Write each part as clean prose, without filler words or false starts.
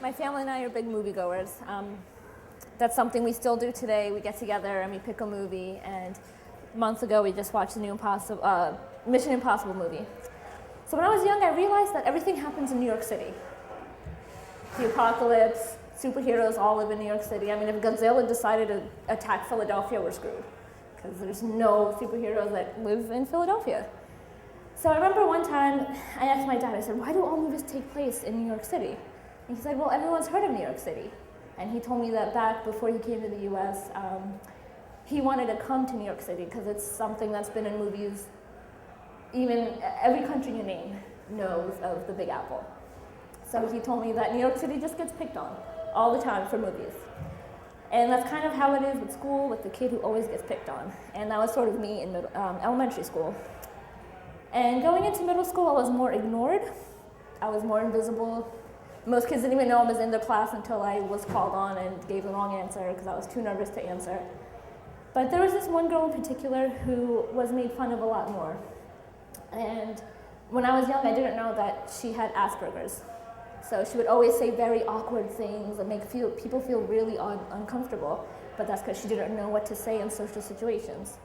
My family and I are big moviegoers. That's something we still do today. We get together and we pick a movie. And months ago, we just watched the new Mission Impossible movie. So when I was young, I realized that everything happens in New York City. The apocalypse, superheroes all live in New York City. I mean, if Godzilla decided to attack Philadelphia, we're screwed, because there's no superheroes that live in Philadelphia. So I remember one time I asked my dad, I said, why do all movies take place in New York City? And he said, well, everyone's heard of New York City. And he told me that back before he came to the US, he wanted to come to New York City because it's something that's been in movies. Even every country you name knows of the Big Apple. So he told me that New York City just gets picked on all the time for movies. And that's kind of how it is with school, with the kid who always gets picked on. And that was sort of me in elementary school. And going into middle school, I was more ignored. I was more invisible. Most kids didn't even know I was in their class until I was called on and gave the wrong answer because I was too nervous to answer. But there was this one girl in particular who was made fun of a lot more. And when I was young, I didn't know that she had Asperger's. So she would always say very awkward things and make people feel really uncomfortable. But that's because she didn't know what to say in social situations.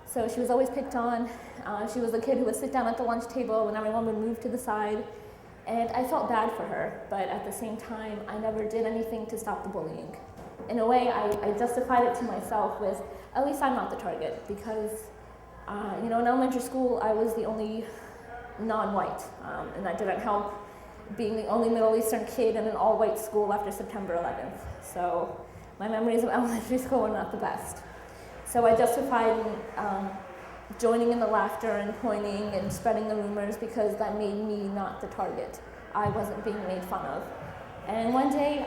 So she was always picked on. She was the kid who would sit down at the lunch table when everyone would move to the side. And I felt bad for her, but at the same time, I never did anything to stop the bullying. In a way, I justified it to myself with, at least I'm not the target, because in elementary school, I was the only non-white, and that didn't help being the only Middle Eastern kid in an all-white school after September 11th. So my memories of elementary school were not the best. So I justified joining in the laughter and pointing and spreading the rumors because that made me not the target. I wasn't being made fun of. And one day,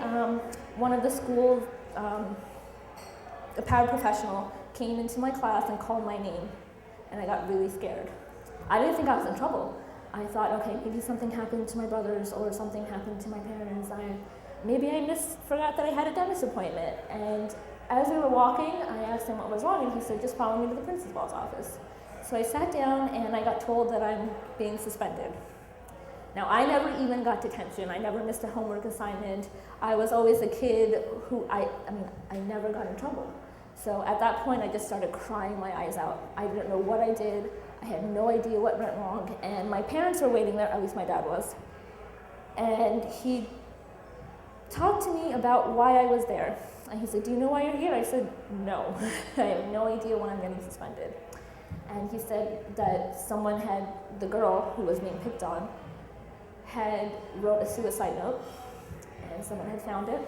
one of the schools, a paraprofessional, came into my class and called my name, and I got really scared. I didn't think I was in trouble. I thought, okay, maybe something happened to my brothers or something happened to my parents. Maybe I forgot that I had a dentist appointment. And as we were walking, I asked him what was wrong, and he said, just follow me to the principal's office. So I sat down, and I got told that I'm being suspended. Now, I never even got detention. I never missed a homework assignment. I was always a kid who, I never got in trouble. So at that point, I just started crying my eyes out. I didn't know what I did. I had no idea what went wrong. And my parents were waiting there, at least my dad was. And he talked to me about why I was there. And he said, do you know why you're here? I said, no. I have no idea why I'm getting suspended. And he said that the girl who was being picked on, had wrote a suicide note, and someone had found it.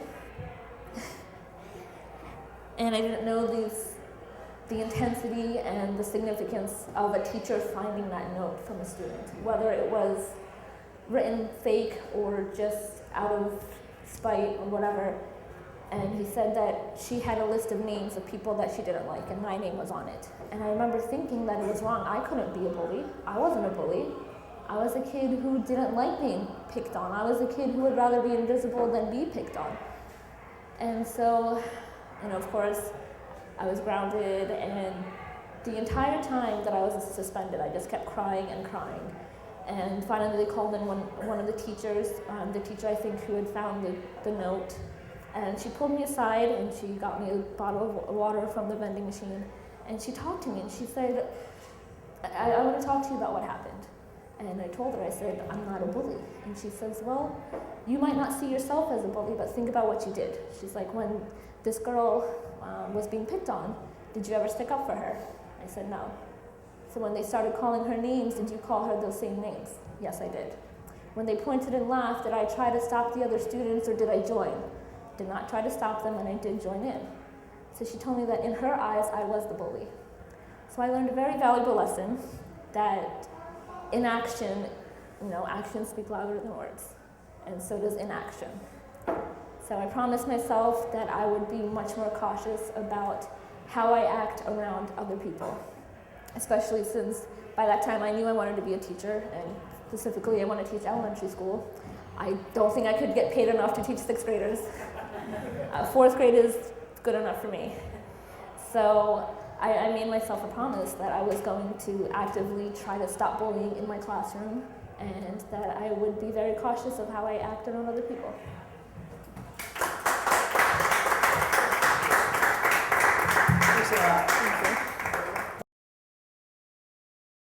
And I didn't know the intensity and the significance of a teacher finding that note from a student, whether it was written fake or just out of spite or whatever. And he said that she had a list of names of people that she didn't like, and my name was on it. And I remember thinking that it was wrong. I couldn't be a bully. I wasn't a bully. I was a kid who didn't like being picked on. I was a kid who would rather be invisible than be picked on. And so, of course, I was grounded, and the entire time that I was suspended, I just kept crying and crying. And finally they called in one of the teachers, the teacher I think who had found the note. And she pulled me aside and she got me a bottle of water from the vending machine. And she talked to me and she said, I want to talk to you about what happened. And I told her, I said, I'm not a bully. And she says, well, you might not see yourself as a bully, but think about what you did. She's like, when this girl was being picked on, did you ever stick up for her? I said, no. So when they started calling her names, did you call her those same names? Yes, I did. When they pointed and laughed, did I try to stop the other students or did I join? Did not try to stop them, and I did join in. So she told me that in her eyes, I was the bully. So I learned a very valuable lesson that in action, actions speak louder than words, and so does inaction. So I promised myself that I would be much more cautious about how I act around other people, especially since by that time I knew I wanted to be a teacher, and specifically I want to teach elementary school. I don't think I could get paid enough to teach 6th graders. 4th grade is good enough for me. So I made myself a promise that I was going to actively try to stop bullying in my classroom, and that I would be very cautious of how I acted on other people.